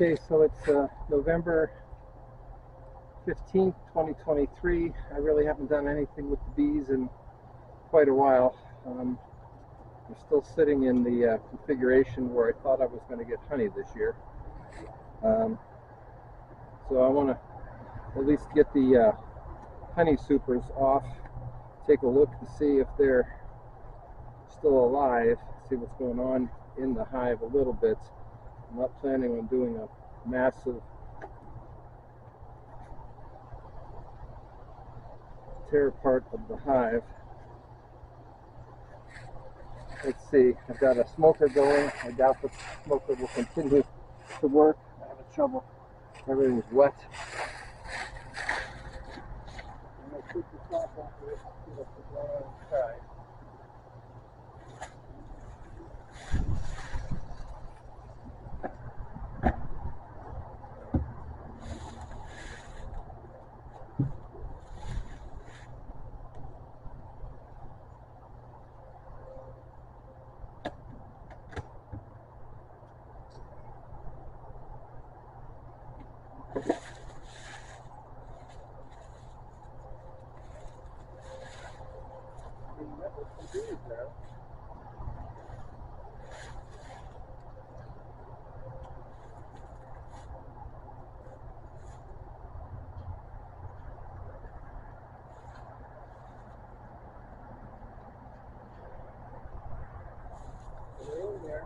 Okay, so it's November 15th, 2023. I really haven't done anything with the bees in quite a while. I'm still sitting in the configuration where I thought I was going to get honey this year. So I want to at least get the honey supers off, take a look to see if they're still alive, see what's going on in the hive a little bit. I'm not planning on doing a massive tear apart of the hive. Let's see, I've got a smoker going. I doubt the smoker will continue to work. I have a trouble. Everything's wet. I'm going to take the top off of it, see what's going on inside. There. They're in there.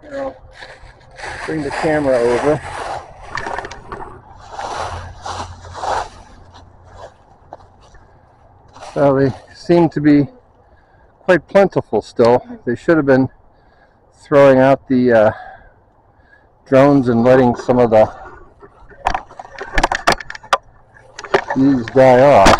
Here, I'll bring the camera over. So they seem to be quite plentiful still. They should have been throwing out the drones and letting some of the bees die off.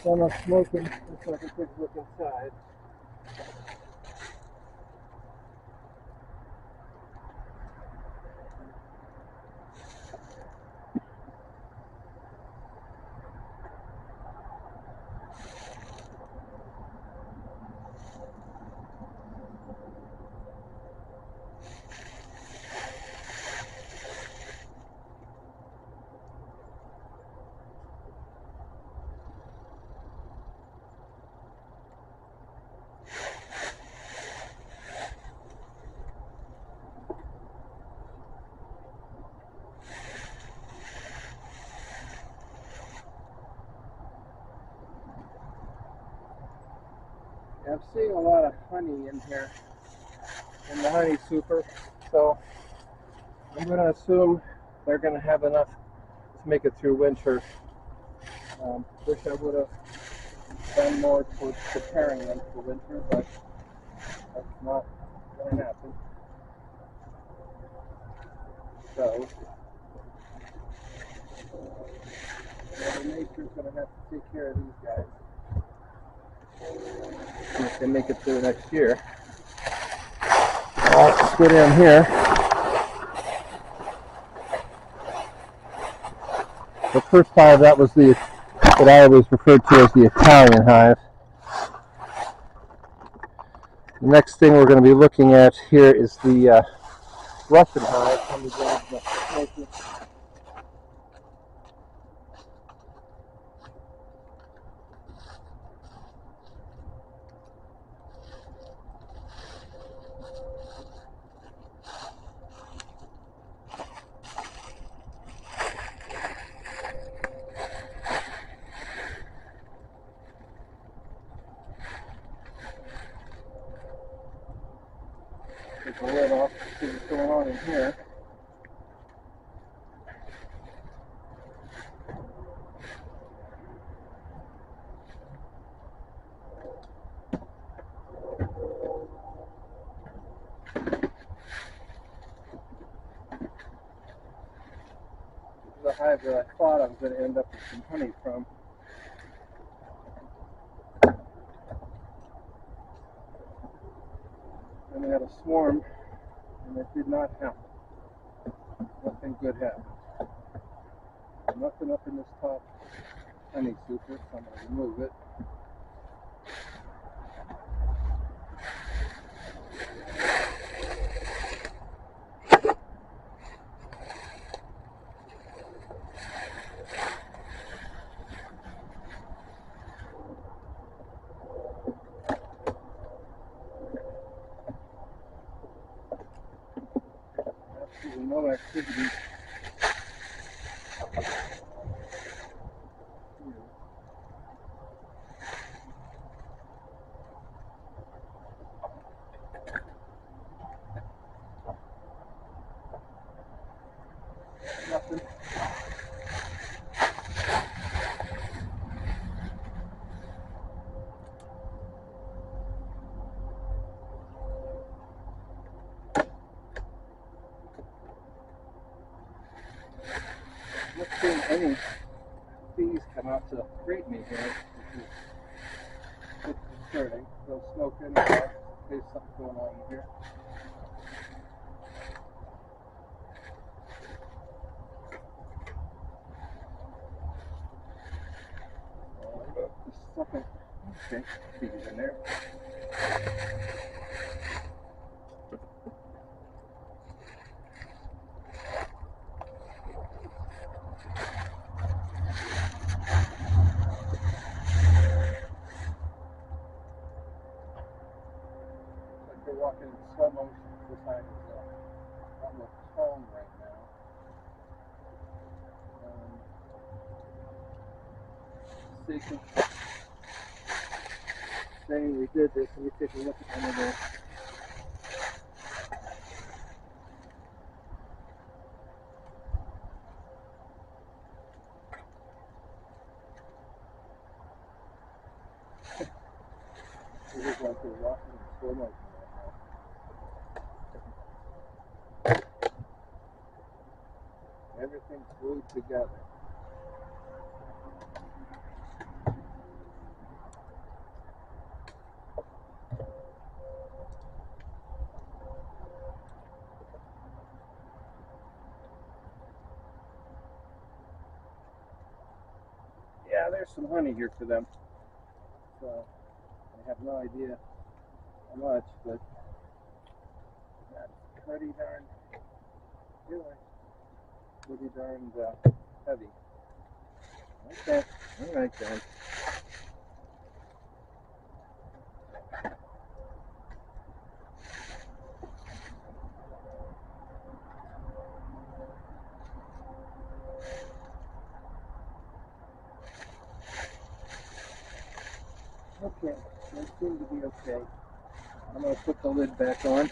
So I'm not smoking. Let's take a quick look inside. I'm seeing a lot of honey in here, in the honey super, so I'm going to assume they're going to have enough to make it through winter. Wish I would have done more towards preparing them for winter, but that's not going to happen. So, Mother Nature's going to have to take care of these guys if they make it through next year. Let's go down here. The first hive, that was what I always referred to as the Italian hive. The next thing we're going to be looking at here is the Russian hive. Let me grab the smoker. the lid off to see what's going on in here. The hive that I thought I was going to end up with some honey from. And we had a swarm, and it did not happen. Nothing good happened. Nothing up in this top honey super, so I'm going to remove it. Absolutely no activity. Nothing. Not seeing any bees come out to greet me here, which is a bit concerning. So smoke in there. There's something going on in here. There's something. Okay, bees in there. Like they're walking in slow motion. This hive is almost calm right now. Saying we did this, let me take a look at one of those. It looks like they're walking in slow motion right now. Everything's glued together. Yeah, there's some honey here for them. So I have no idea how much, but that's pretty darn good. Pretty darn heavy. Okay, all right then. Okay, they seem to be okay. I'm going to put the lid back on.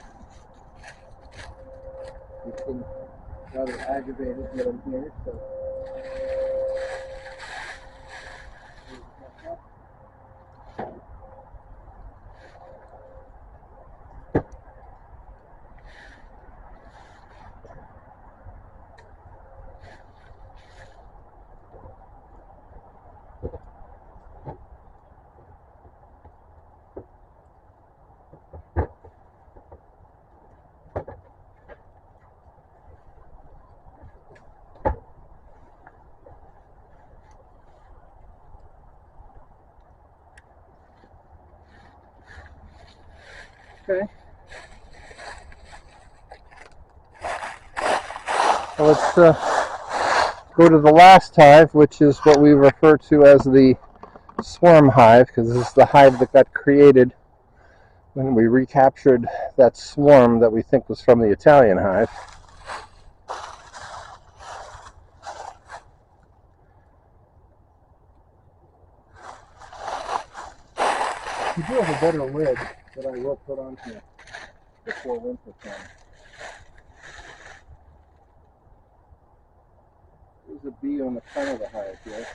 You seem rather aggravated with them here, so. Okay. So let's go to the last hive, which is what we refer to as the swarm hive, because this is the hive that got created when we recaptured that swarm that we think was from the Italian hive. You do have a better lid that I will put on here. before winter comes. There's a bee on the front of the hive here.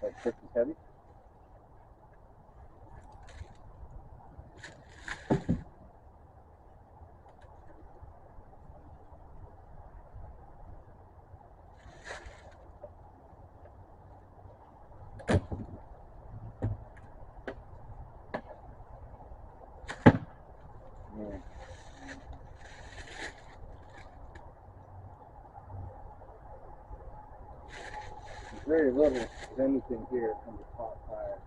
That trick is heavy. Yeah. There's very little, if anything, here from the top hive.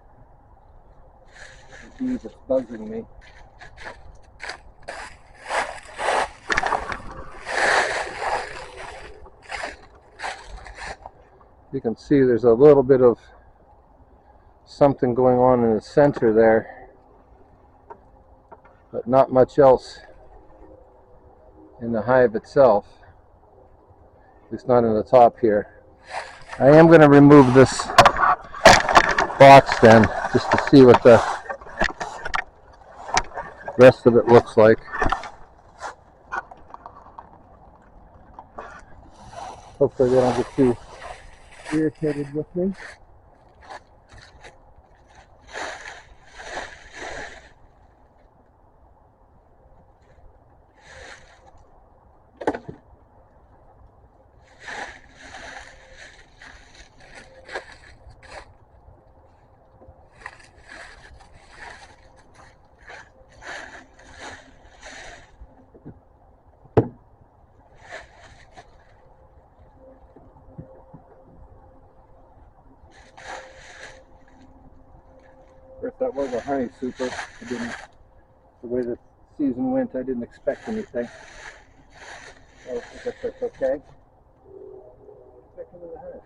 The bee that's buzzing me. You can see there's a little bit of something going on in the center there, but not much else in the hive itself. It's not in the top here. I am going to remove this box then, just to see what the rest of it looks like. Hopefully they don't get too irritated with me. First, that was a honey super. The way the season went, I didn't expect anything. So I guess that's okay. Back into the hive.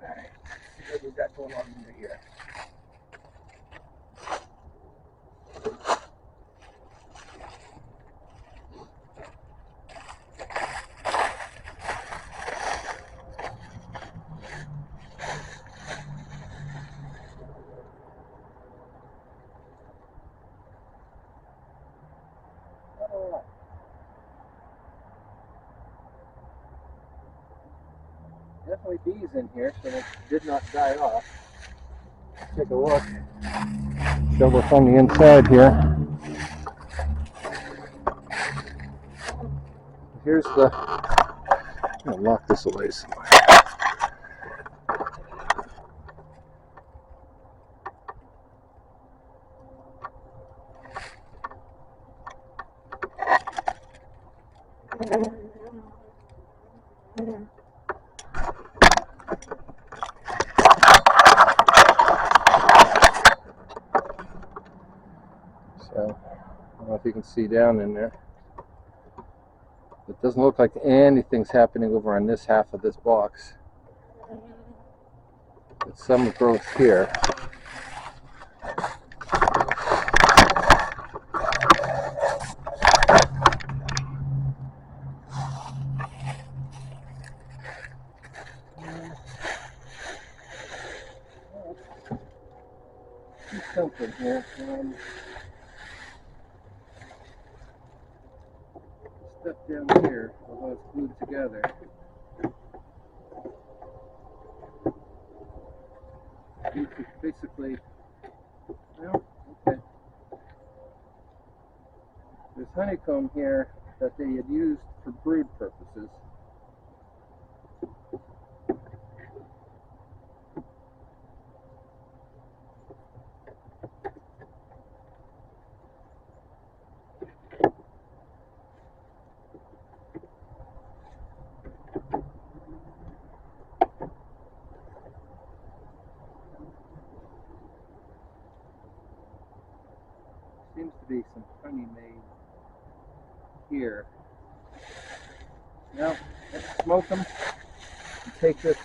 Alright, see what we got going on under here. Definitely bees in here, so they did not die off. Let's take a look. Show what's on the inside here. Here's the. I'm gonna lock this away somewhere. So, I don't know if you can see down in there. It doesn't look like anything's happening over on this half of this box. But some growth here. Something here. Stuff down here, although it's glued together. Basically, well, okay. There's honeycomb here that they had used for brood purposes. Seems to be some honey made here. Now, let's smoke them and take this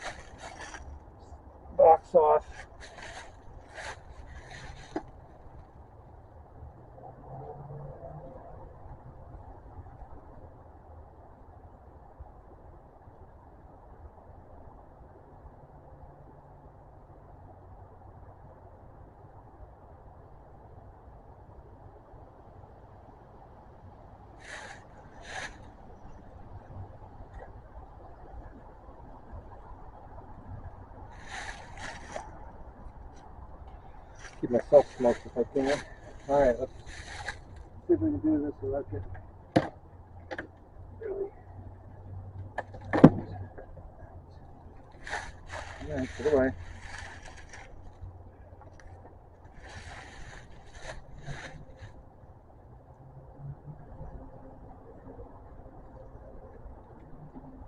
box off. myself smoked if I can. Alright, let's see if we can do this without getting really. Alright, put it away.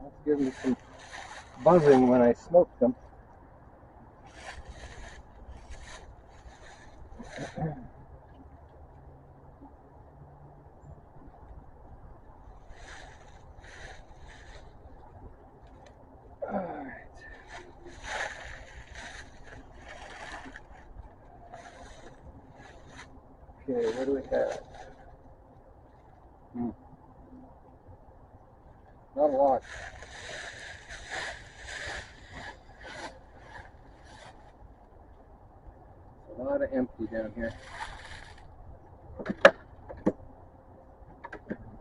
Let's give them some buzzing when I smoke them. Alright. Okay, what do we have? Not a lot. A lot of empty down here.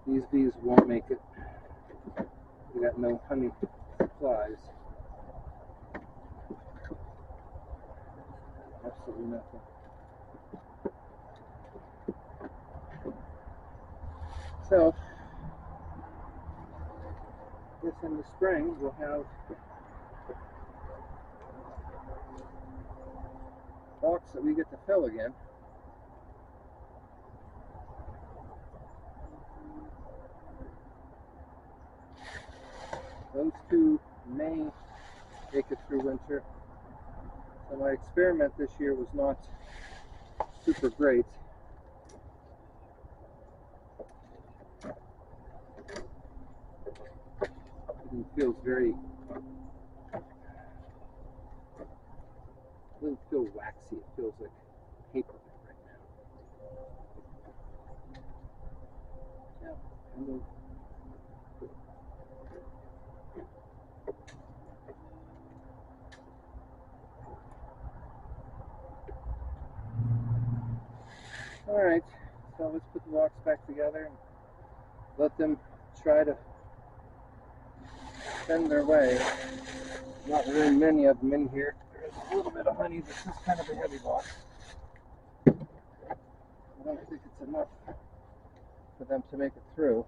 These bees won't make it. We got no honey supplies. Absolutely nothing. So, I guess in the spring we'll have box that we get to fill again. Those two may make it through winter. So my experiment this year was not super great. It feels very, it doesn't feel waxy, it feels like paper right now. Yeah, kind of. Alright, so let's put the rocks back together and let them try to spend their way. Not very many of them in here. There's a little bit of honey. This is kind of a heavy box. I don't think it's enough for them to make it through.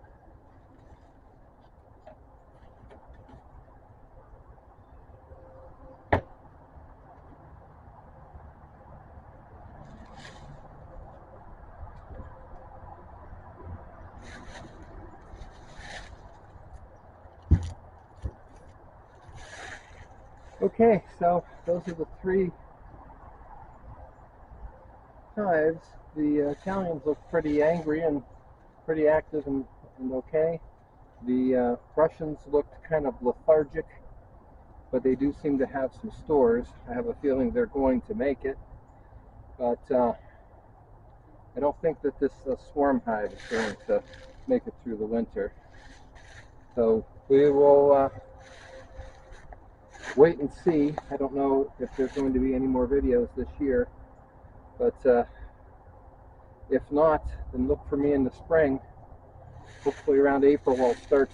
Okay, so those are the three hives. The Italians look pretty angry and pretty active and okay. The Russians looked kind of lethargic, but they do seem to have some stores. I have a feeling they're going to make it, but I don't think that this swarm hive is going to make it through the winter. So we will wait and see. I don't know if there's going to be any more videos this year, but if not, then look for me in the spring. Hopefully around April I'll start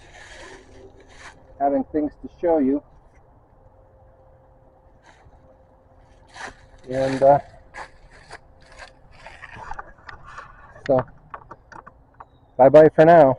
having things to show you. And so bye-bye for now.